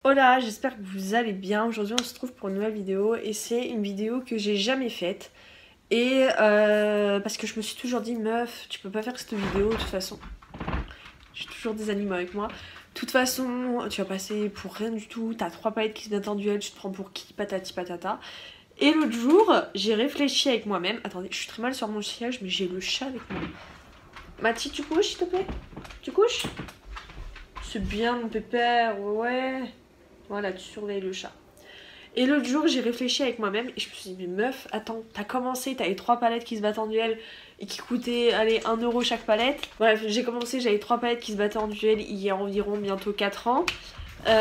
Hola, j'espère que vous allez bien. Aujourd'hui on se retrouve pour une nouvelle vidéo et c'est une vidéo que j'ai jamais faite. Et parce que je me suis toujours dit meuf, tu peux pas faire cette vidéo de toute façon. J'ai toujours des animaux avec moi. De toute façon, tu vas passer pour rien du tout. T'as 3 palettes qui se mettent en duel, tu te prends pour qui, patati patata. Et l'autre jour, j'ai réfléchi avec moi-même. Attendez, je suis très mal sur mon siège, mais j'ai le chat avec moi. Mathie, tu couches s'il te plaît? Tu couches? C'est bien mon pépère, ouais. Voilà, tu surveilles le chat. Et l'autre jour, j'ai réfléchi avec moi-même et je me suis dit, mais meuf, attends, t'as commencé, t'avais 3 palettes qui se battent en duel et qui coûtaient, allez, 1 € chaque palette. Bref, j'ai commencé, j'avais 3 palettes qui se battaient en duel il y a environ bientôt 4 ans. Il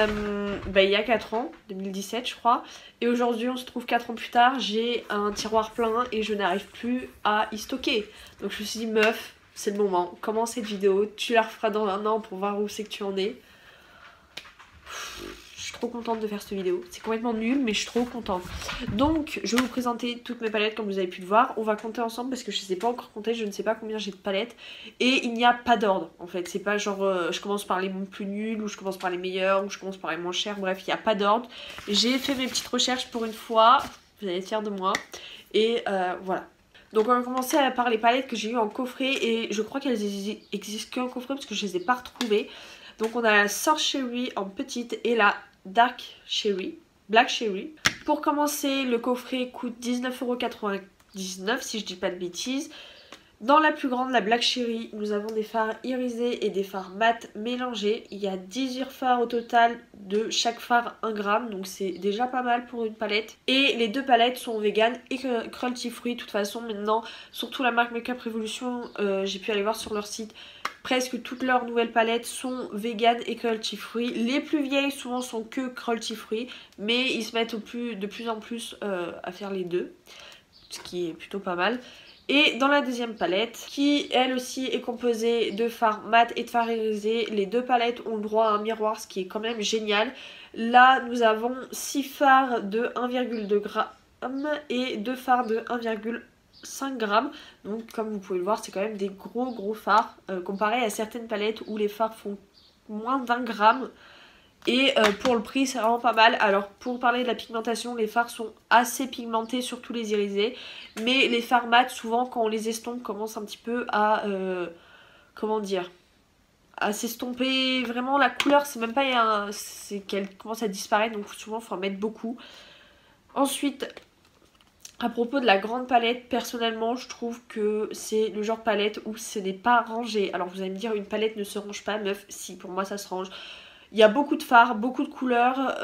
y a 4 ans, 2017 je crois. Et aujourd'hui, on se trouve 4 ans plus tard, j'ai un tiroir plein et je n'arrive plus à y stocker. Donc je me suis dit, meuf, c'est le moment, commence cette vidéo, tu la referas dans un an pour voir où c'est que tu en es. Je suis trop contente de faire cette vidéo. C'est complètement nul, mais je suis trop contente. Donc, je vais vous présenter toutes mes palettes comme vous avez pu le voir. On va compter ensemble parce que je ne sais pas encore compter. Je ne sais pas combien j'ai de palettes. Et il n'y a pas d'ordre, en fait. C'est pas genre, je commence par les plus nuls, ou je commence par les meilleurs, ou je commence par les moins chers. Bref, il n'y a pas d'ordre. J'ai fait mes petites recherches pour une fois. Vous allez être fiers de moi. Et voilà. Donc on va commencer par les palettes que j'ai eues en coffret. Et je crois qu'elles existent qu'en coffret parce que je ne les ai pas retrouvées. Donc on a la Sour Cherry en petite et la Dark Cherry, Black Cherry. Pour commencer, le coffret coûte 19,99 € si je dis pas de bêtises. Dans la plus grande, la Black Cherry, nous avons des fards irisés et des fards mat mélangés. Il y a 18 fards au total, de chaque fard 1 gramme, donc c'est déjà pas mal pour une palette. Et les deux palettes sont vegan et cruelty free. De toute façon, maintenant, surtout la marque Makeup Revolution, j'ai pu aller voir sur leur site, presque toutes leurs nouvelles palettes sont vegan et cruelty free. Les plus vieilles souvent sont que cruelty free, mais ils se mettent de plus en plus à faire les deux, ce qui est plutôt pas mal. Et dans la deuxième palette, qui elle aussi est composée de fards mat et de fards irisés, les deux palettes ont le droit à un miroir, ce qui est quand même génial. Là, nous avons 6 fards de 1,2 g et 2 fards de 1,5 g. Donc comme vous pouvez le voir, c'est quand même des gros fards, comparé à certaines palettes où les fards font moins d'1 g. Et pour le prix, c'est vraiment pas mal. Alors pour parler de la pigmentation, les fards sont assez pigmentés, surtout les irisés. Mais les fards mat, souvent quand on les estompe, commencent un petit peu à... comment dire, à s'estomper. Vraiment la couleur, c'est même pas... c'est qu'elle commence à disparaître, donc souvent il faut en mettre beaucoup. Ensuite, à propos de la grande palette, personnellement je trouve que c'est le genre palette où ce n'est pas rangé. Alors vous allez me dire, une palette ne se range pas, meuf. Si, pour moi ça se range. Il y a beaucoup de fards, beaucoup de couleurs,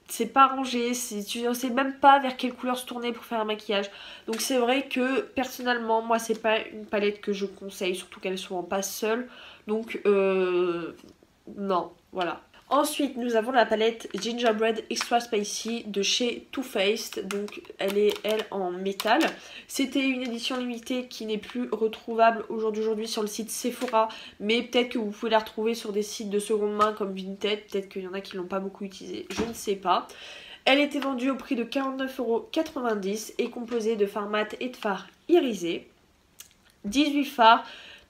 c'est pas rangé, tu ne sais même pas vers quelle couleur se tourner pour faire un maquillage. Donc c'est vrai que personnellement, moi c'est pas une palette que je conseille, surtout qu'elle soit pas seule. Donc non, voilà. Ensuite, nous avons la palette Gingerbread Extra Spicy de chez Too Faced. Donc, elle est, elle, en métal. C'était une édition limitée qui n'est plus retrouvable aujourd'hui sur le site Sephora. Mais peut-être que vous pouvez la retrouver sur des sites de seconde main comme Vinted. Peut-être qu'il y en a qui ne l'ont pas beaucoup utilisée. Je ne sais pas. Elle était vendue au prix de 49,90 € et composée de fards mat et de fards irisés. 18 fards.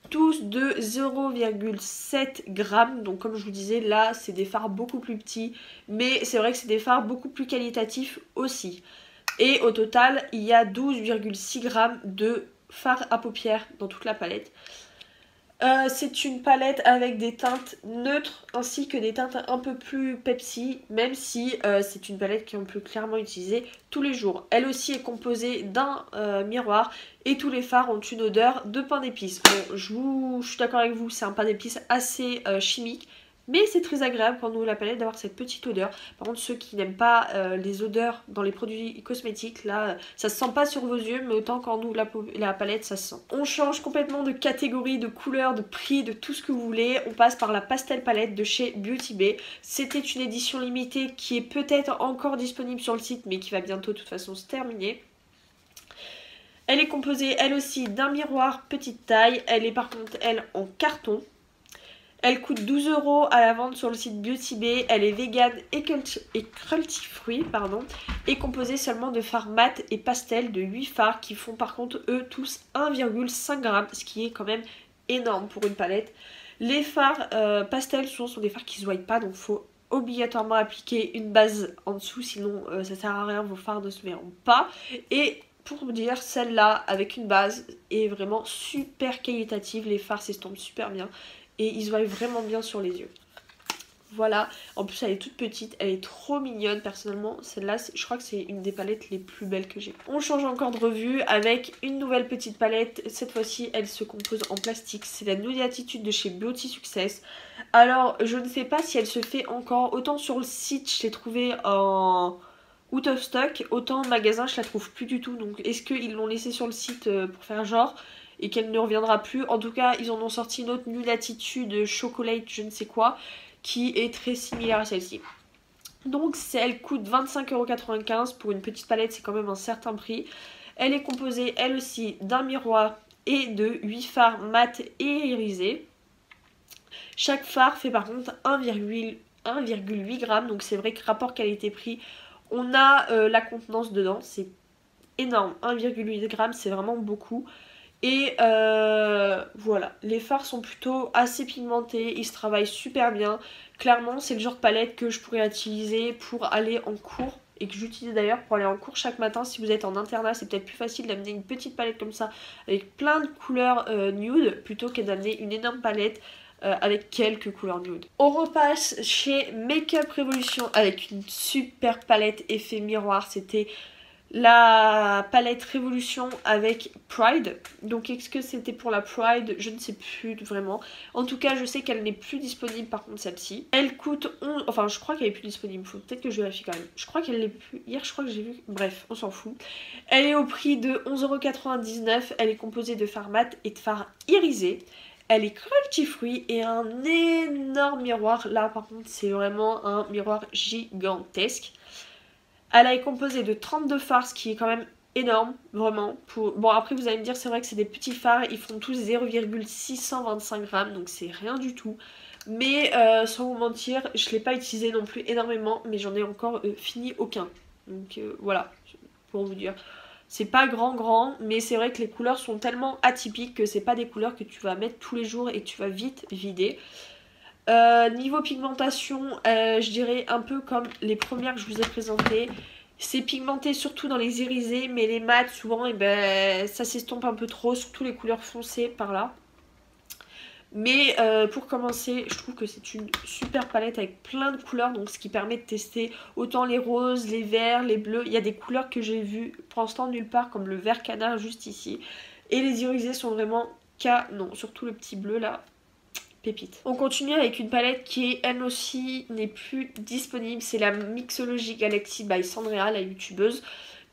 Tous de 0,7 g. Donc comme je vous disais, là c'est des fards beaucoup plus petits. Mais c'est vrai que c'est des fards beaucoup plus qualitatifs aussi. Et au total, il y a 12,6 g de fards à paupières dans toute la palette. C'est une palette avec des teintes neutres ainsi que des teintes un peu plus Pepsi, même si c'est une palette qu'on peut clairement utiliser tous les jours. Elle aussi est composée d'un miroir et tous les fards ont une odeur de pain d'épices. Bon, je suis d'accord avec vous, c'est un pain d'épices assez chimique. Mais c'est très agréable quand on ouvre la palette d'avoir cette petite odeur. Par contre, ceux qui n'aiment pas les odeurs dans les produits cosmétiques, là, ça se sent pas sur vos yeux, mais autant quand on ouvre la palette, ça se sent. On change complètement de catégorie, de couleur, de prix, de tout ce que vous voulez. On passe par la Pastel Palette de chez Beauty Bay. C'était une édition limitée qui est peut-être encore disponible sur le site, mais qui va bientôt de toute façon se terminer. Elle est composée, elle aussi, d'un miroir petite taille. Elle est par contre, elle, en carton. Elle coûte 12 € à la vente sur le site Beauty Bay. Elle est vegan et cruelty free, et composée seulement de fards mat et pastel de 8 fards qui font par contre eux tous 1,5 g, ce qui est quand même énorme pour une palette. Les fards pastel souvent sont des fards qui se voient pas, donc faut obligatoirement appliquer une base en dessous, sinon ça sert à rien, vos fards ne se verront pas. Et pour vous dire, celle-là avec une base est vraiment super qualitative, les fards s'estompent super bien et ils se voient vraiment bien sur les yeux. Voilà, en plus elle est toute petite, elle est trop mignonne personnellement, celle-là je crois que c'est une des palettes les plus belles que j'ai. On change encore de revue avec une nouvelle petite palette, cette fois-ci elle se compose en plastique, c'est la Nude Attitude de chez Beauty Success. Alors je ne sais pas si elle se fait encore, autant sur le site je l'ai trouvée en out of stock, autant en magasin je la trouve plus du tout, donc est-ce qu'ils l'ont laissée sur le site pour faire genre et qu'elle ne reviendra plus? En tout cas ils en ont sorti une autre Nude Attitude chocolate je ne sais quoi, qui est très similaire à celle-ci. Donc elle coûte 25,95 € pour une petite palette, c'est quand même un certain prix. Elle est composée elle aussi d'un miroir et de 8 fards mat et irisés. Chaque fard fait par contre 1,8 g, donc c'est vrai que rapport qualité-prix, on a la contenance dedans, c'est énorme, 1,8 g c'est vraiment beaucoup. Et voilà, les fards sont plutôt assez pigmentés, ils se travaillent super bien. Clairement, c'est le genre de palette que je pourrais utiliser pour aller en cours et que j'utilise d'ailleurs pour aller en cours chaque matin. Si vous êtes en internat, c'est peut-être plus facile d'amener une petite palette comme ça avec plein de couleurs nude plutôt que d'amener une énorme palette avec quelques couleurs nude. On repasse chez Makeup Revolution avec une super palette effet miroir. C'était la palette Révolution avec Pride. Donc est-ce que c'était pour la Pride? Je ne sais plus vraiment. En tout cas je sais qu'elle n'est plus disponible par contre celle-ci. Elle coûte 11... Enfin je crois qu'elle est plus disponible. Faut peut-être que je vérifie quand même. Je crois qu'elle l'est plus. Hier je crois que j'ai vu. Bref on s'en fout. Elle est au prix de 11,99 €. Elle est composée de fard mat et de fard irisé. Elle est crunchy fruit et un énorme miroir. Là par contre c'est vraiment un miroir gigantesque. Elle est composée de 32 fards, ce qui est quand même énorme, vraiment. Bon, après, vous allez me dire, c'est vrai que c'est des petits fards, ils font tous 0,625 g, donc c'est rien du tout. Mais sans vous mentir, je ne l'ai pas utilisé non plus énormément, mais j'en ai encore fini aucun. Donc voilà, pour vous dire. C'est pas grand, mais c'est vrai que les couleurs sont tellement atypiques que c'est pas des couleurs que tu vas mettre tous les jours et que tu vas vite vider. Niveau pigmentation, je dirais un peu comme les premières que je vous ai présentées. C'est pigmenté surtout dans les irisés, mais les mats souvent ça s'estompe un peu trop, surtout les couleurs foncées par là. Mais pour commencer, je trouve que c'est une super palette avec plein de couleurs, donc ce qui permet de tester autant les roses, les verts, les bleus. Il y a des couleurs que j'ai vues pour l'instant nulle part, comme le vert canard juste ici. Et les irisés sont vraiment canon, surtout le petit bleu là. Pépite. On continue avec une palette qui elle aussi n'est plus disponible, c'est la Mixology Galaxy by Sandrea, la youtubeuse,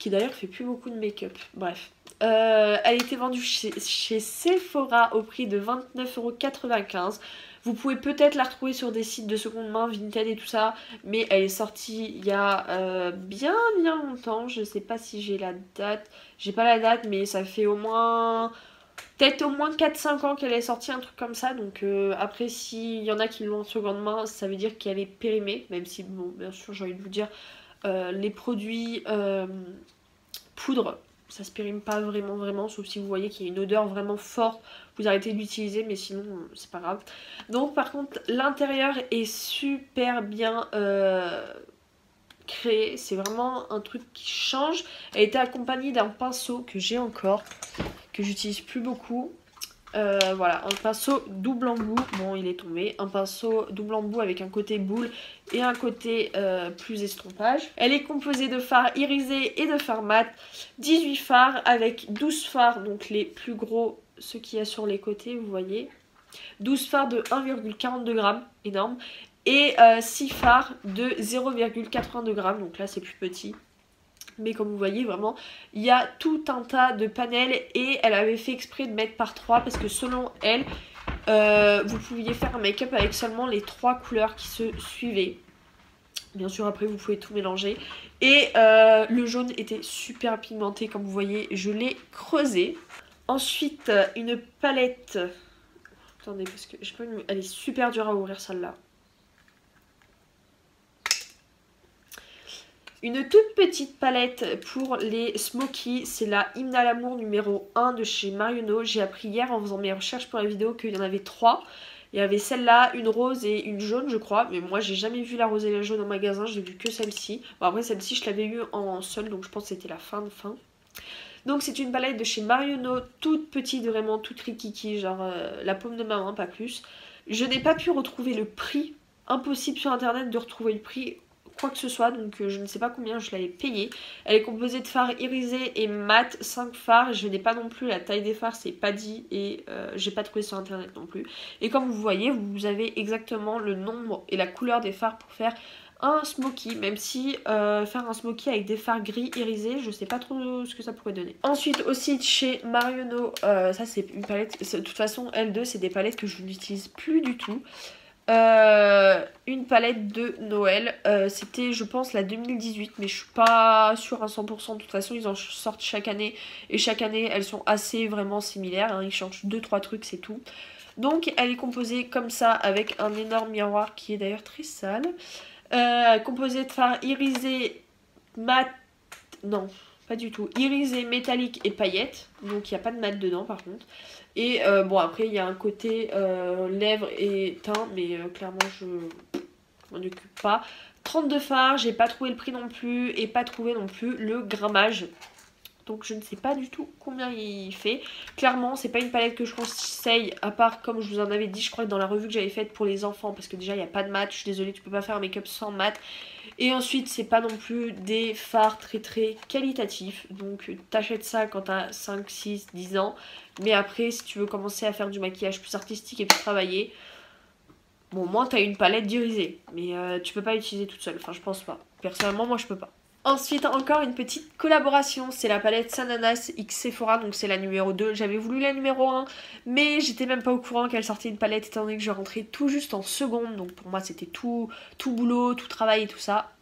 qui d'ailleurs fait plus beaucoup de make-up. Bref. Elle était vendue chez Sephora au prix de 29,95 €. Vous pouvez peut-être la retrouver sur des sites de seconde main, Vinted et tout ça, mais elle est sortie il y a bien longtemps. Je sais pas si j'ai la date, j'ai pas la date, mais ça fait au moins... Peut-être au moins 4-5 ans qu'elle est sortie, un truc comme ça. Donc après, s'il y en a qui l'ont en seconde main, ça veut dire qu'elle est périmée. Même si, bon, bien sûr, j'ai envie de vous dire, les produits poudre, ça se périme pas vraiment. Sauf si vous voyez qu'il y a une odeur vraiment forte, vous arrêtez de l'utiliser. Mais sinon, c'est pas grave. Donc par contre, l'intérieur est super bien... créé, c'est vraiment un truc qui change. Elle était accompagnée d'un pinceau que j'ai encore, que j'utilise plus beaucoup. Voilà, un pinceau double embout, bon il est tombé, un pinceau double embout avec un côté boule et un côté plus estompage. Elle est composée de fards irisés et de fards mat, 18 fards avec 12 fards, donc les plus gros, ceux qu'il y a sur les côtés, vous voyez. 12 fards de 1,42 g, énorme. Et 6 fards de 0,82 g, donc là c'est plus petit. Mais comme vous voyez vraiment, il y a tout un tas de panels et elle avait fait exprès de mettre par 3 parce que selon elle, vous pouviez faire un make-up avec seulement les 3 couleurs qui se suivaient. Bien sûr après vous pouvez tout mélanger. Et le jaune était super pigmenté comme vous voyez, je l'ai creusé. Ensuite une palette, attendez parce que je sais pas, elle est super dure à ouvrir celle-là. Une toute petite palette pour les Smoky, c'est la Hymne à l'amour numéro 1 de chez Marionneau. J'ai appris hier en faisant mes recherches pour la vidéo qu'il y en avait 3. Il y avait celle-là, une rose et une jaune je crois. Mais moi j'ai jamais vu la rose et la jaune en magasin, j'ai vu que celle-ci. Bon après celle-ci je l'avais eu en seule donc je pense que c'était la fin de fin. Donc c'est une palette de chez Marionneau, toute petite, vraiment toute rikiki, genre la paume de ma main, pas plus. Je n'ai pas pu retrouver le prix, impossible sur internet de retrouver le prix, quoi que ce soit, donc je ne sais pas combien je l'avais payé. Elle est composée de fards irisés et mat, 5 fards, je n'ai pas non plus la taille des fards, c'est pas dit et j'ai pas trouvé sur internet non plus. Et comme vous voyez, vous avez exactement le nombre et la couleur des fards pour faire un smoky, même si faire un smoky avec des fards gris irisés, je sais pas trop ce que ça pourrait donner. Ensuite aussi chez Marionneau, ça c'est une palette, de toute façon L2 c'est des palettes que je n'utilise plus du tout. Une palette de Noël, c'était je pense la 2018 mais je suis pas sûre à 100%, de toute façon ils en sortent chaque année et chaque année elles sont assez vraiment similaires, hein. Ils changent 2-3 trucs c'est tout. Donc elle est composée comme ça avec un énorme miroir qui est d'ailleurs très sale. Composé de fards irisés, mat, non pas du tout, irisé, métallique et paillettes, donc il n'y a pas de mat dedans par contre. Et bon après il y a un côté lèvres et teint, mais clairement je m'en occupe pas. 32 fards, j'ai pas trouvé le prix non plus et pas trouvé non plus le grammage. Donc je ne sais pas du tout combien il fait. Clairement c'est pas une palette que je conseille, à part comme je vous en avais dit je crois dans la revue que j'avais faite pour les enfants. Parce que déjà il n'y a pas de mat, je suis désolée tu peux pas faire un make-up sans mat. Et ensuite c'est pas non plus des fards très très qualitatifs. Donc t'achètes ça quand t'as 5, 6, 10 ans. Mais après si tu veux commencer à faire du maquillage plus artistique et plus travaillé, bon au moins t'as une palette d'irisée. Mais tu peux pas l'utiliser toute seule, enfin je pense pas. Personnellement moi je peux pas. Ensuite encore une petite collaboration, c'est la palette Sananas X Sephora, donc c'est la numéro 2. J'avais voulu la numéro 1, mais j'étais même pas au courant qu'elle sortait une palette étant donné que je rentrais tout juste en seconde. Donc pour moi c'était tout boulot, tout travail et tout ça.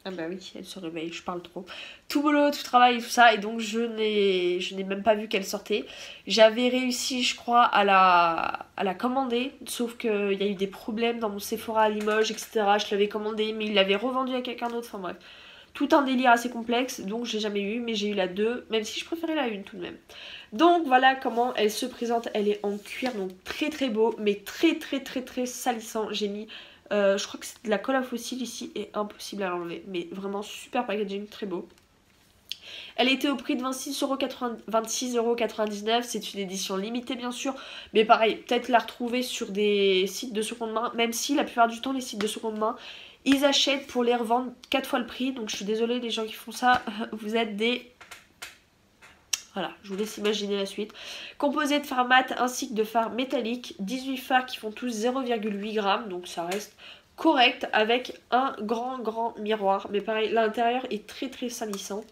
Ah bah oui, elle se réveille, je parle trop. Tout boulot, tout travail et tout ça, et donc je n'ai même pas vu qu'elle sortait. J'avais réussi, je crois, à la commander, sauf qu'il y a eu des problèmes dans mon Sephora à Limoges, etc. Je l'avais commandée, mais il l'avait revendue à quelqu'un d'autre, enfin bref. Tout un délire assez complexe, donc j'ai jamais eu, mais j'ai eu la 2, même si je préférais la 1 tout de même. Donc voilà comment elle se présente, elle est en cuir, donc très très beau, mais très salissant. J'ai mis, je crois que c'est de la colle à fossile ici, et impossible à l'enlever, mais vraiment super packaging, très beau. Elle était au prix de 26,99€, c'est une édition limitée bien sûr, mais pareil, peut-être la retrouver sur des sites de seconde main, même si la plupart du temps les sites de seconde main, ils achètent pour les revendre 4 fois le prix, donc je suis désolée les gens qui font ça, vous êtes des... Voilà, je vous laisse imaginer la suite. Composé de fards mat ainsi que de fards métalliques, 18 fards qui font tous 0,8 g, donc ça reste correct avec un grand miroir. Mais pareil, l'intérieur est très salissant.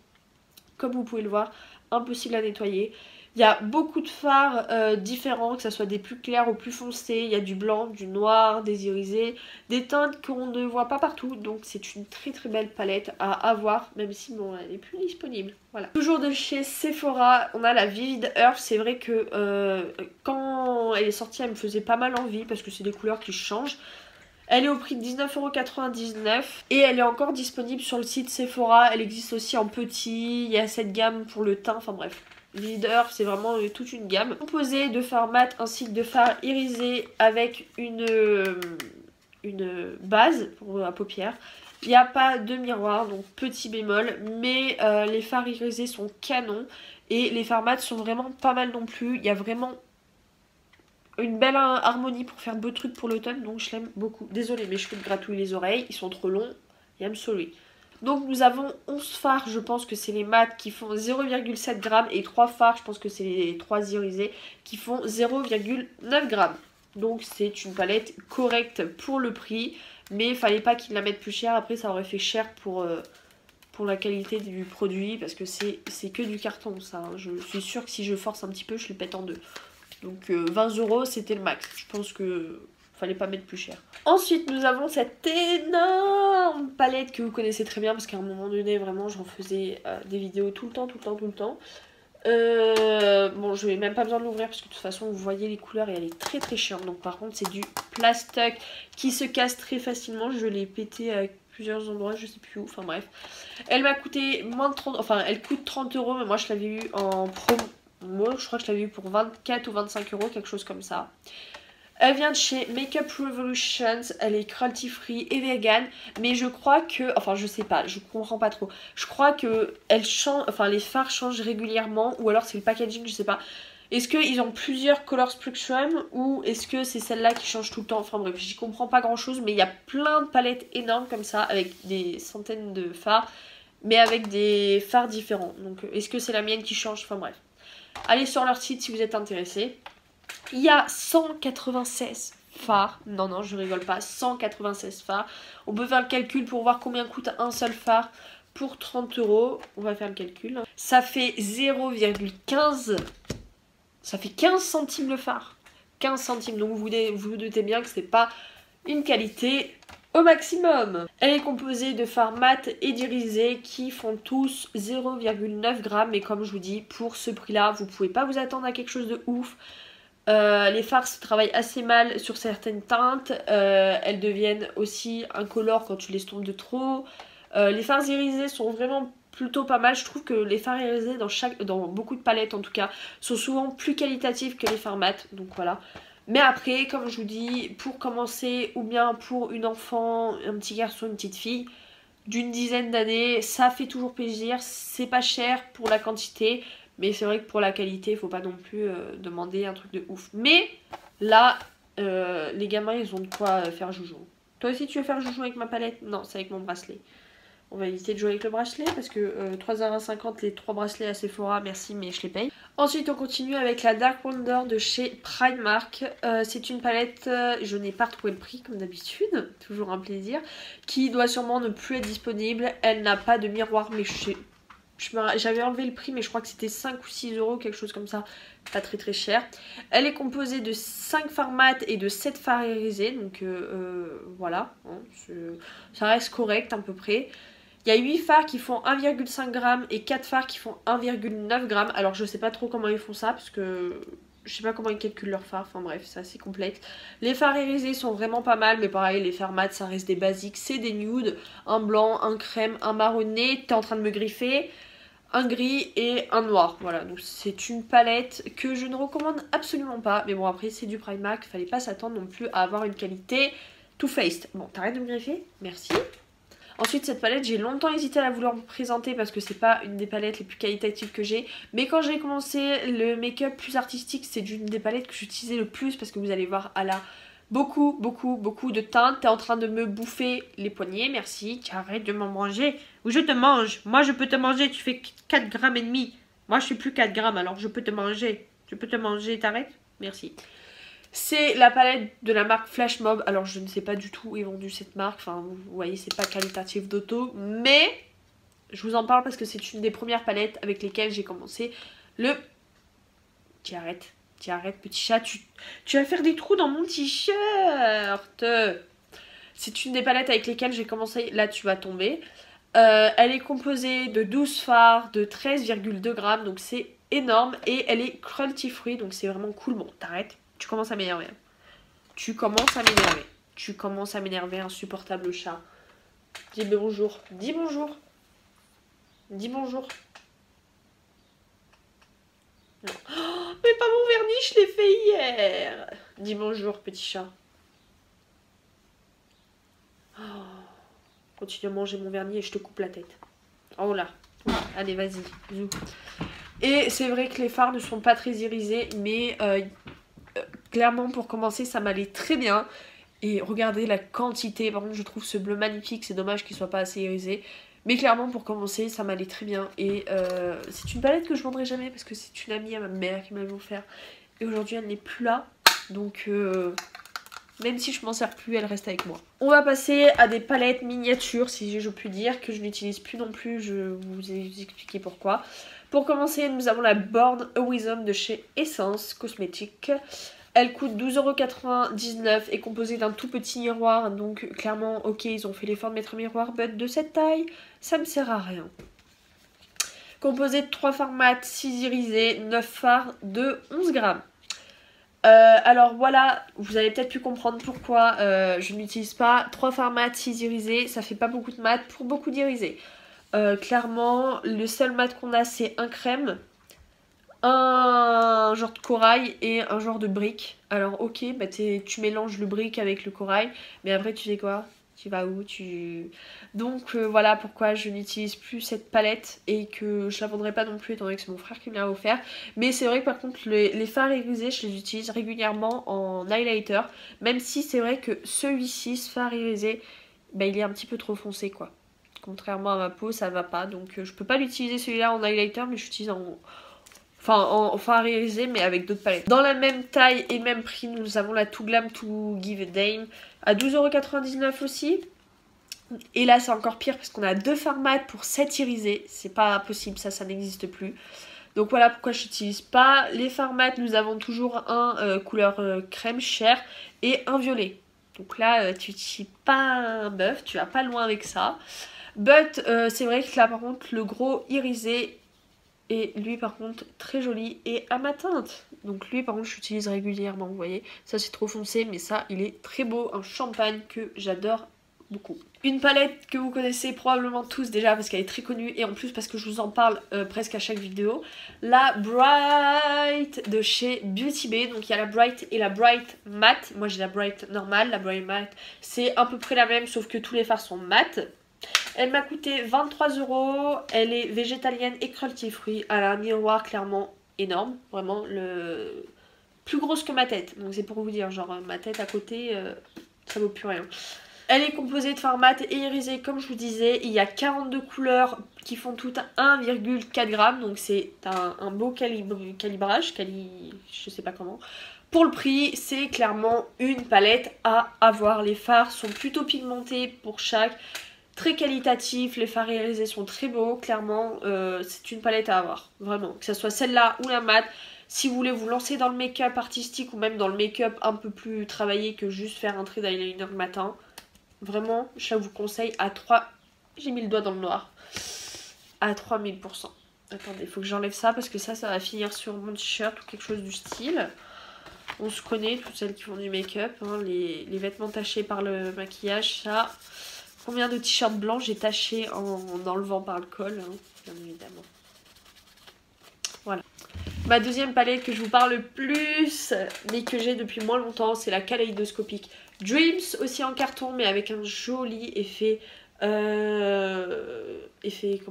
Comme vous pouvez le voir, impossible à nettoyer. Il y a beaucoup de fards différents, que ce soit des plus clairs ou plus foncés. Il y a du blanc, du noir, des irisés, des teintes qu'on ne voit pas partout. Donc c'est une très belle palette à avoir, même si bon, elle n'est plus disponible. Voilà. Toujours de chez Sephora, on a la Vivid Earth. C'est vrai que quand elle est sortie, elle me faisait pas mal envie parce que c'est des couleurs qui changent. Elle est au prix de 19,99€ et elle est encore disponible sur le site Sephora. Elle existe aussi en petit, il y a cette gamme pour le teint, enfin bref. Leader, c'est vraiment toute une gamme. Composée de fards mat ainsi que de fards irisés avec une base pour la paupière. Il n'y a pas de miroir, donc petit bémol, mais les fards irisés sont canons et les fards mat sont vraiment pas mal non plus. Il y a vraiment une belle harmonie pour faire beau truc pour l'automne, donc je l'aime beaucoup. Désolée, mes cheveux me gratouillent les oreilles, ils sont trop longs. I'm sorry. Donc nous avons 11 fards, je pense que c'est les mat qui font 0,7 g et 3 fards, je pense que c'est les 3 irisés qui font 0,9 g. Donc c'est une palette correcte pour le prix, mais il fallait pas qu'ils la mettent plus cher, après ça aurait fait cher pour la qualité du produit, parce que c'est que du carton ça. Hein. Je suis sûre que si je force un petit peu, je le pète en deux. Donc 20€ c'était le max, je pense que fallait pas mettre plus cher. Ensuite nous avons cette énorme palette que vous connaissez très bien parce qu'à un moment donné vraiment j'en faisais des vidéos tout le temps. Bon je n'ai même pas besoin de l'ouvrir parce que de toute façon vous voyez les couleurs et elle est très chiante. Donc par contre c'est du plastoc qui se casse très facilement, je l'ai pété à plusieurs endroits, je sais plus où, enfin bref. Elle m'a coûté moins de 30, enfin elle coûte 30€, mais moi je l'avais eu en promo. Moi je crois que je l'avais eu pour 24 ou 25€, quelque chose comme ça. Elle vient de chez Makeup Revolutions, elle est cruelty free et vegan, mais je crois que, enfin je sais pas, je comprends pas trop. Je crois que elle change, enfin les fards changent régulièrement, ou alors c'est le packaging, je sais pas. Est-ce qu'ils ont plusieurs color spectrum ou est-ce que c'est celle-là qui change tout le temps? Enfin bref, j'y comprends pas grand-chose, mais il y a plein de palettes énormes comme ça, avec des centaines de fards, mais avec des fards différents. Donc est-ce que c'est la mienne qui change? Enfin bref. Allez sur leur site si vous êtes intéressés. Il y a 196 fards. Non, non, je rigole pas. 196 fards. On peut faire le calcul pour voir combien coûte un seul phare pour 30 €. On va faire le calcul. Ça fait 0,15. Ça fait 15 centimes le phare. 15 centimes. Donc vous vous doutez bien que c'est pas une qualité au maximum. Elle est composée de fards mat et d'irisés qui font tous 0,9 grammes. Et comme je vous dis, pour ce prix-là, vous pouvez pas vous attendre à quelque chose de ouf. Les fards se travaillent assez mal sur certaines teintes. Elles deviennent aussi incolores quand tu les estompes de trop. Les fards irisés sont vraiment plutôt pas mal. Je trouve que les fards irisés dans beaucoup de palettes en tout cas sont souvent plus qualitatifs que les fards mat. Donc voilà. Mais après, comme je vous dis, pour commencer ou bien pour une enfant, un petit garçon, une petite fille d'une dizaine d'années, ça fait toujours plaisir. C'est pas cher pour la quantité. Mais c'est vrai que pour la qualité, il faut pas non plus demander un truc de ouf. Mais là, les gamins, ils ont de quoi faire joujou. Toi aussi, tu veux faire joujou avec ma palette? Non, c'est avec mon bracelet. On va éviter de jouer avec le bracelet parce que 3,50 € les 3 bracelets à Sephora, merci, mais je les paye. Ensuite, on continue avec la Dark Wonder de chez Primark. C'est une palette, je n'ai pas retrouvé le prix comme d'habitude, toujours un plaisir, qui doit sûrement ne plus être disponible. Elle n'a pas de miroir, mais j'avais enlevé le prix mais je crois que c'était 5 ou 6 €, quelque chose comme ça, pas très très cher. Elle est composée de 5 fards mat et de 7 fards irisés, donc voilà, hein, ça reste correct à peu près. Il y a 8 fards qui font 1,5 g et 4 fards qui font 1,9 g. Alors je sais pas trop comment ils font ça parce que je sais pas comment ils calculent leurs fards, enfin bref, c'est assez complexe. Les fards irisés sont vraiment pas mal, mais pareil, les fards mat ça reste des basiques, c'est des nudes, un blanc, un crème, un marronné, t'es en train de me griffer, un gris et un noir. Voilà, donc c'est une palette que je ne recommande absolument pas. Mais bon, après, c'est du Primark, fallait pas s'attendre non plus à avoir une qualité Too Faced. Bon, t'arrêtes de me griffer? Merci. Ensuite, cette palette, j'ai longtemps hésité à la vouloir me présenter parce que c'est pas une des palettes les plus qualitatives que j'ai. Mais quand j'ai commencé le make-up plus artistique, c'est une des palettes que j'utilisais le plus parce que vous allez voir, elle a beaucoup de teintes. T'es en train de me bouffer les poignets, merci. Tu arrêtes de m'en manger ou je te mange. Moi, je peux te manger, tu fais 4,5 grammes. Moi, je suis plus 4 grammes, alors je peux te manger. Je peux te manger, t'arrêtes? Merci. C'est la palette de la marque Flash Mob. Alors je ne sais pas du tout où est vendue cette marque. Enfin vous voyez c'est pas qualitatif d'auto. Mais je vous en parle parce que c'est une des premières palettes avec lesquelles j'ai commencé le... Tu arrêtes petit chat. Tu vas faire des trous dans mon t-shirt. C'est une des palettes avec lesquelles j'ai commencé. Là tu vas tomber. Elle est composée de 12 fards de 13,2 grammes. Donc c'est énorme. Et elle est cruelty free. Donc c'est vraiment cool. Bon t'arrêtes. Tu commences à m'énerver. Tu commences à m'énerver. Tu commences à m'énerver, insupportable chat. Dis bonjour. Dis bonjour. Dis bonjour. Non. Oh, mais pas mon vernis, je l'ai fait hier. Dis bonjour, petit chat. Oh. Continue à manger mon vernis et je te coupe la tête. Oh là. Allez, vas-y. Bisous. Et c'est vrai que les fards ne sont pas très irisés, mais... clairement pour commencer ça m'allait très bien. Et regardez la quantité. Par contre je trouve ce bleu magnifique. C'est dommage qu'il soit pas assez irisé. Mais clairement pour commencer ça m'allait très bien. Et c'est une palette que je vendrai jamais. Parce que c'est une amie à ma mère qui m'a offert. Et aujourd'hui elle n'est plus là. Donc même si je m'en sers plus, elle reste avec moi. On va passer à des palettes miniatures, si je puis dire, que je n'utilise plus non plus. Je vous ai expliqué pourquoi. Pour commencer, nous avons la Born a Wisdom de chez Essence Cosmetics. Elle coûte 12,99 € et composée d'un tout petit miroir. Donc clairement, ok, ils ont fait l'effort de mettre un miroir, but de cette taille, ça me sert à rien. Composée de 3 fards mat, 6 irisés, 9 fards de 11 grammes. Alors voilà, vous avez peut-être pu comprendre pourquoi je n'utilise pas 3 fards mat, 6 irisés. Ça fait pas beaucoup de mat pour beaucoup d'irisés. Clairement, le seul mat qu'on a c'est un crème, un genre de corail et un genre de brique. Alors ok, bah tu mélanges le brique avec le corail, mais après tu fais quoi? Tu vas où? Donc voilà pourquoi je n'utilise plus cette palette et que je la vendrai pas non plus étant donné que c'est mon frère qui me l'a offert. Mais c'est vrai que par contre les fards irisés je les utilise régulièrement en highlighter. Même si c'est vrai que celui-ci, ce fard irisé, bah, il est un petit peu trop foncé quoi. Contrairement à ma peau ça va pas. Donc je peux pas l'utiliser celui-là en highlighter mais j'utilise en fard irisé mais avec d'autres palettes. Dans la même taille et même prix nous avons la Too Glam To Give a Dame à 12,99€ aussi. Et là c'est encore pire parce qu'on a 2 fards mat pour 7 irisés. C'est pas possible, ça n'existe plus. Donc voilà pourquoi je n'utilise pas les fards mat. Nous avons toujours un couleur crème chair et un violet. Donc là tu n'utilises pas un bœuf, tu vas pas loin avec ça. But c'est vrai que là par contre le gros irisé et lui par contre très joli et à ma teinte. Donc lui par contre j'utilise régulièrement, vous voyez. Ça c'est trop foncé mais ça il est très beau, un champagne que j'adore beaucoup. Une palette que vous connaissez probablement tous déjà parce qu'elle est très connue et en plus parce que je vous en parle presque à chaque vidéo. La Bright de chez Beauty Bay. Donc il y a la Bright et la Bright Matte. Moi j'ai la Bright normale, la Bright Matte c'est à peu près la même sauf que tous les fards sont mat. Elle m'a coûté 23€, elle est végétalienne et cruelty free. Elle a un miroir clairement énorme, vraiment plus grosse que ma tête. Donc c'est pour vous dire, genre ma tête à côté, ça vaut plus rien. Elle est composée de fards mat et irisés comme je vous disais. Il y a 42 couleurs qui font toutes 1,4 g. Donc c'est un beau calibrage, je sais pas comment. Pour le prix, c'est clairement une palette à avoir. Les fards sont plutôt pigmentés pour chaque. Très qualitatif, les fards irisés sont très beaux, clairement c'est une palette à avoir, vraiment. Que ce soit celle-là ou la mat, si vous voulez vous lancer dans le make-up artistique ou même dans le make-up un peu plus travaillé que juste faire un trait d'eyeliner le matin, vraiment, je vous conseille à 3... J'ai mis le doigt dans le noir. À 3000%. Attendez, il faut que j'enlève ça parce que ça va finir sur mon t-shirt ou quelque chose du style. On se connaît, toutes celles qui font du make-up, hein, les vêtements tachés par le maquillage, ça... Combien de t-shirts blancs j'ai taché en enlevant par le col, hein, bien évidemment. Voilà. Ma deuxième palette que je vous parle le plus, mais que j'ai depuis moins longtemps, c'est la Kaleidoscopic Dreams, aussi en carton, mais avec un joli effet... effet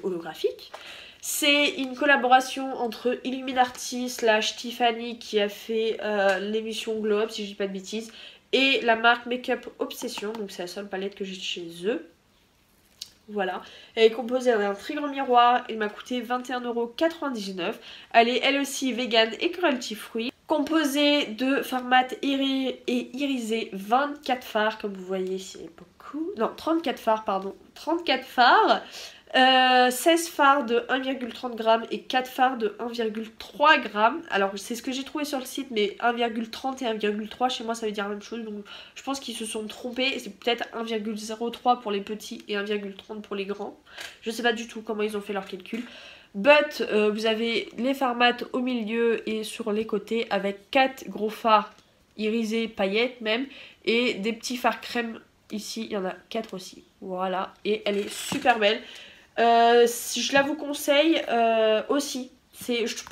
holographique. C'est une collaboration entre Illuminati / Tiffany qui a fait l'émission Glow Up, si je dis pas de bêtises, et la marque Makeup Obsession, donc c'est la seule palette que j'ai chez eux. Voilà, elle est composée d'un très grand miroir, il m'a coûté 21,99€. Elle est elle aussi vegan et cruelty free. Composée de fards mat et irisés, 24 fards comme vous voyez, c'est beaucoup. Non, 34 fards, pardon. 34 fards. 16 fards de 1,30 g et 4 fards de 1,3 g. Alors c'est ce que j'ai trouvé sur le site, mais 1,30 et 1,3 chez moi ça veut dire la même chose. Donc je pense qu'ils se sont trompés. C'est peut-être 1,03 pour les petits et 1,30 pour les grands. Je sais pas du tout comment ils ont fait leur calcul. But vous avez les fards mat au milieu et sur les côtés avec 4 gros fards irisés, paillettes même, et des petits fards crème. Ici il y en a 4 aussi. Voilà, et elle est super belle. Je la vous conseille aussi.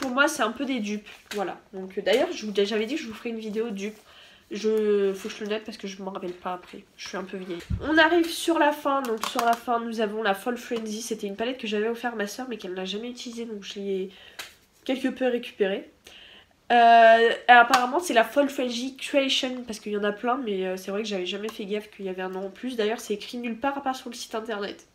Pour moi c'est un peu des dupes. Voilà. Donc d'ailleurs j'avais dit que je vous ferai une vidéo dupe. Faut que je le note parce que je ne m'en rappelle pas après. Je suis un peu vieille. On arrive sur la fin. Donc sur la fin nous avons la Fall Frenzy. C'était une palette que j'avais offert à ma soeur mais qu'elle n'a jamais utilisée. Donc je l'ai quelque peu récupérée. Apparemment c'est la Fall Frenzy Creation parce qu'il y en a plein. Mais c'est vrai que j'avais jamais fait gaffe qu'il y avait un nom en plus. D'ailleurs c'est écrit nulle part à part sur le site internet.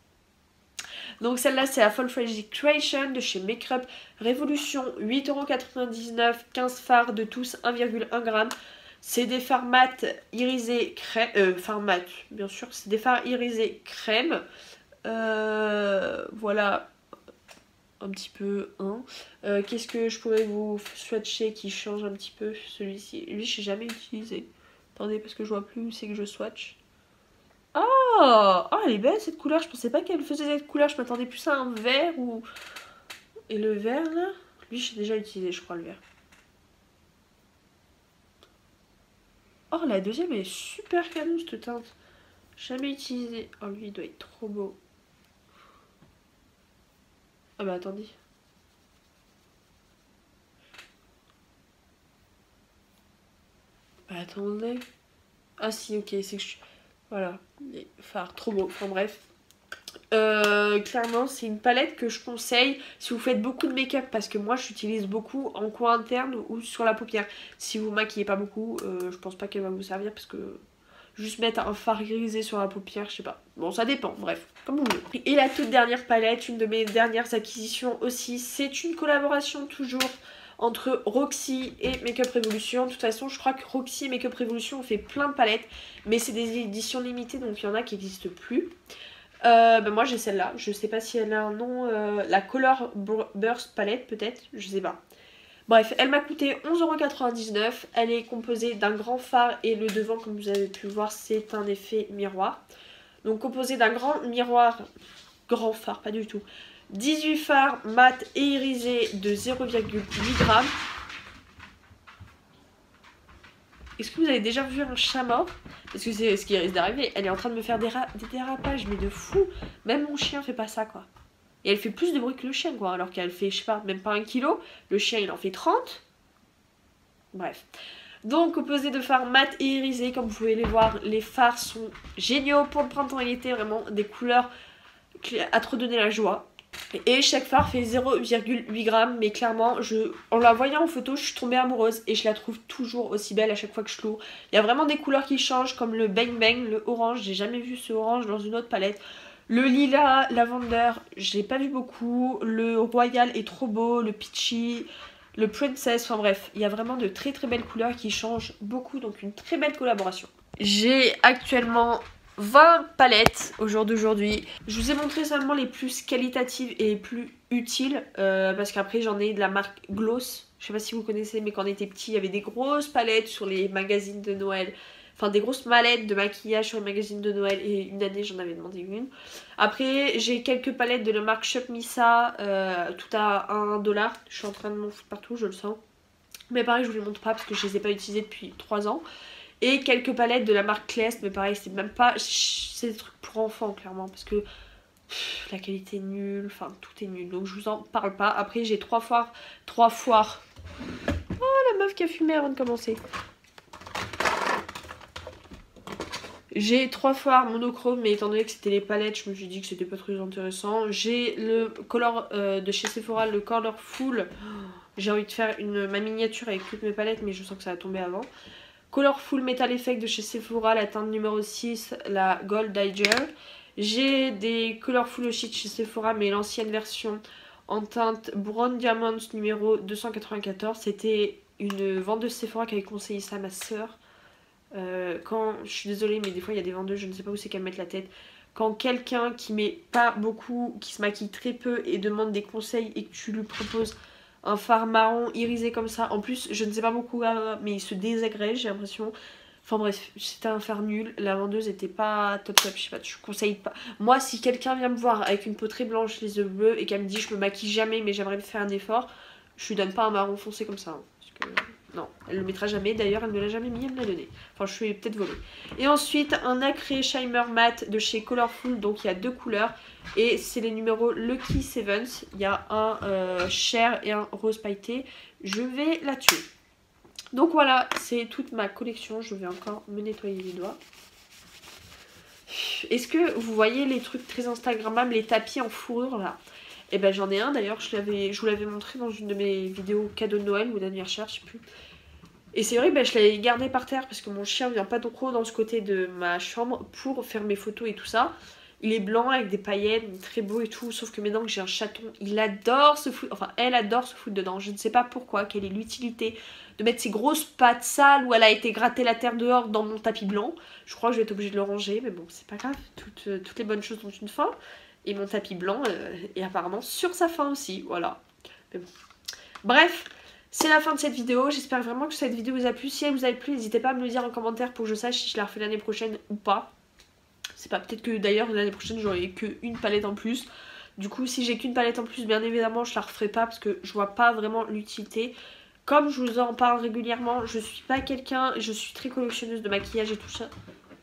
Donc celle-là c'est la Fall Frenzy Creation de chez Makeup Revolution, 8,99€, 15 fards de tous 1,1 g. C'est des fards mat irisés crème, fards mat bien sûr, c'est des fards irisés crème. Voilà un petit peu. Hein. Qu'est-ce que je pourrais vous swatcher qui change un petit peu celui-ci? Lui je n'ai jamais utilisé. Attendez parce que je vois plus où c'est que je swatch. Oh, elle est belle cette couleur, je pensais pas qu'elle faisait cette couleur, je m'attendais plus à un vert ou... Et le vert là, lui j'ai déjà utilisé je crois le vert. Oh la deuxième elle est super canon cette teinte, jamais utilisé. Oh lui il doit être trop beau. Ah bah attendez. Attendez. Ah si, ok, c'est que je... Voilà, les fards, trop beau, enfin bref. Clairement c'est une palette que je conseille si vous faites beaucoup de make-up, parce que moi j'utilise beaucoup en coin interne ou sur la paupière. Si vous maquillez pas beaucoup, je pense pas qu'elle va vous servir, parce que juste mettre un fard grisé sur la paupière, je sais pas. Bon, ça dépend, bref, comme vous voulez. Et la toute dernière palette, une de mes dernières acquisitions aussi, c'est une collaboration toujours entre Roxy et Makeup Revolution. De toute façon, je crois que Roxy et Makeup Revolution ont fait plein de palettes, mais c'est des éditions limitées, donc il y en a qui n'existent plus. Moi j'ai celle-là, je sais pas si elle a un nom, la Color Burst palette peut-être, je sais pas. Bref, elle m'a coûté 11,99€, elle est composée d'un grand fard et le devant, comme vous avez pu voir, c'est un effet miroir. Donc composé d'un grand miroir, grand fard, pas du tout, 18 fards mat et irisés de 0,8 g. Est-ce que vous avez déjà vu un chat mort? Parce que c'est ce qui risque d'arriver. Elle est en train de me faire des dérapages, mais de fou. Même mon chien fait pas ça, quoi. Et elle fait plus de bruit que le chien, quoi. Alors qu'elle fait, je sais pas, même pas 1 kilo. Le chien, il en fait 30. Bref. Donc, composé de fards mat et irisés, comme vous pouvez les voir, les fards sont géniaux pour le printemps et l'été. Vraiment, des couleurs à trop donner la joie. Et chaque fard fait 0,8 g, mais clairement, en la voyant en photo, je suis tombée amoureuse et je la trouve toujours aussi belle à chaque fois que je l'ouvre. Il y a vraiment des couleurs qui changent, comme le Bang Bang, le orange, j'ai jamais vu ce orange dans une autre palette. Le lilas, lavender, je l'ai pas vu beaucoup. Le royal est trop beau, le peachy, le princess, enfin bref, il y a vraiment de très très belles couleurs qui changent beaucoup, donc une très belle collaboration. J'ai actuellement 20 palettes au jour d'aujourd'hui. Je vous ai montré seulement les plus qualitatives et les plus utiles, parce qu'après j'en ai de la marque Gloss. Je sais pas si vous connaissez, mais quand on était petit, il y avait des grosses palettes sur les magazines de Noël. Enfin, des grosses mallettes de maquillage sur les magazines de Noël. Et une année, j'en avais demandé une. Après, j'ai quelques palettes de la marque Shop Missa, tout à 1$. Je suis en train de m'en foutre partout, je le sens. Mais pareil, je vous les montre pas parce que je les ai pas utilisées depuis 3 ans. Et quelques palettes de la marque Clest, mais pareil, c'est même pas... C'est des trucs pour enfants, clairement, parce que la qualité est nulle, enfin, tout est nul. Donc je vous en parle pas. Après, j'ai 3 foires. Oh, la meuf qui a fumé avant de commencer. J'ai 3 foires monochrome, mais étant donné que c'était les palettes, je me suis dit que c'était pas très intéressant. J'ai le color de chez Sephora, le Colorful. J'ai envie de faire ma miniature avec toutes mes palettes, mais je sens que ça va tomber avant. Colorful Metal Effect de chez Sephora, la teinte numéro 6, la Gold Eye Gel. J'ai des Colorful aussi de chez Sephora, mais l'ancienne version en teinte Brown Diamonds numéro 294. C'était une vendeuse Sephora qui avait conseillé ça à ma soeur. Quand, je suis désolée, mais des fois il y a des vendeuses, je ne sais pas où c'est qu'elles mettent la tête. Quand quelqu'un qui met pas beaucoup, qui se maquille très peu et demande des conseils et que tu lui proposes un fard marron irisé comme ça, en plus je ne sais pas beaucoup, mais il se désagrège, j'ai l'impression. Enfin bref, c'était un fard nul, la vendeuse était pas top top, je sais pas, je conseille pas. Moi, si quelqu'un vient me voir avec une peau très blanche, les yeux bleus et qu'elle me dit je me maquille jamais mais j'aimerais faire un effort, je lui donne pas un marron foncé comme ça, hein, parce que non, elle le mettra jamais, d'ailleurs elle ne l'a jamais mis, elle me l'a donné. Enfin, je suis peut-être volée. Et ensuite, un Acré Shimmer Matte de chez Colorful, donc il y a 2 couleurs. Et c'est les numéros Lucky Sevens. Il y a un Cher et un Rose Pailleté. Je vais la tuer. Donc voilà, c'est toute ma collection. Je vais encore me nettoyer les doigts. Est-ce que vous voyez les trucs très instagrammables, les tapis en fourrure là? Et ben j'en ai un d'ailleurs, je vous l'avais montré dans une de mes vidéos cadeau de Noël ou d'anniversaire, je sais plus. Et c'est vrai, ben, je l'avais gardé par terre parce que mon chien vient pas trop dans ce côté de ma chambre pour faire mes photos et tout ça. Il est blanc avec des paillettes, très beau et tout, sauf que maintenant que j'ai un chaton, il adore se foutre, enfin elle adore se foutre dedans. Je ne sais pas pourquoi, quelle est l'utilité de mettre ses grosses pattes sales où elle a été gratter la terre dehors dans mon tapis blanc. Je crois que je vais être obligée de le ranger, mais bon, c'est pas grave, toutes les bonnes choses ont une fin. Et mon tapis blanc est apparemment sur sa fin aussi, voilà. Mais bon. Bref, c'est la fin de cette vidéo. J'espère vraiment que cette vidéo vous a plu. Si elle vous a plu, n'hésitez pas à me le dire en commentaire pour que je sache si je la refais l'année prochaine ou pas. C'est pas, peut-être que d'ailleurs l'année prochaine j'aurai qu'une palette en plus. Du coup, si j'ai qu'une palette en plus, bien évidemment je la referai pas parce que je vois pas vraiment l'utilité. Comme je vous en parle régulièrement, je suis pas quelqu'un, je suis très collectionneuse de maquillage et tout ça.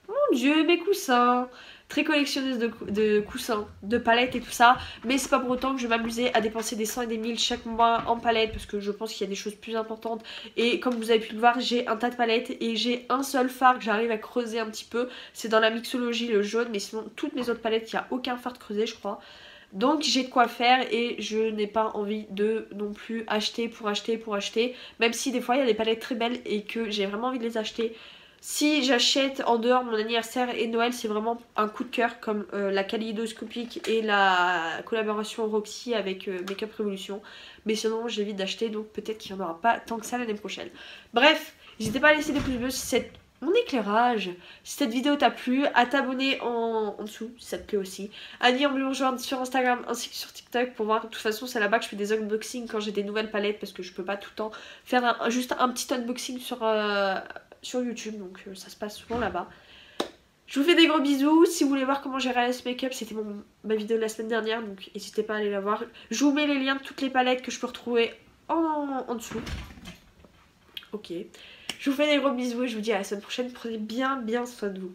Mon dieu, mes coussins! très collectionneuse de coussins, de palettes et tout ça. Mais c'est pas pour autant que je vais m'amuser à dépenser des 100 et des 1000 chaque mois en palettes, parce que je pense qu'il y a des choses plus importantes. Et comme vous avez pu le voir, j'ai un tas de palettes et j'ai un seul fard que j'arrive à creuser un petit peu. C'est dans la mixologie, le jaune, mais sinon toutes mes autres palettes, il n'y a aucun fard creusé je crois. Donc j'ai de quoi faire et je n'ai pas envie de non plus acheter pour acheter. Même si des fois il y a des palettes très belles et que j'ai vraiment envie de les acheter. Si j'achète en dehors de mon anniversaire et Noël, c'est vraiment un coup de cœur comme la kaléidoscopique et la collaboration Roxy avec Makeup Revolution. Mais sinon j'évite d'acheter, donc peut-être qu'il n'y en aura pas tant que ça l'année prochaine. Bref, n'hésitez pas à laisser des pouces bleus si c'est mon éclairage. Si cette vidéo t'a plu, à t'abonner en dessous si ça te plaît aussi. À venir me rejoindre sur Instagram ainsi que sur TikTok pour voir. De toute façon, c'est là-bas que je fais des unboxings quand j'ai des nouvelles palettes parce que je peux pas tout le temps faire juste un petit unboxing sur YouTube. Donc ça se passe souvent là-bas. Je vous fais des gros bisous. Si vous voulez voir comment j'ai réalisé ce make-up, c'était ma vidéo de la semaine dernière. Donc n'hésitez pas à aller la voir. Je vous mets les liens de toutes les palettes que je peux retrouver en dessous. Ok. Je vous fais des gros bisous et je vous dis à la semaine prochaine. Prenez bien soin de vous.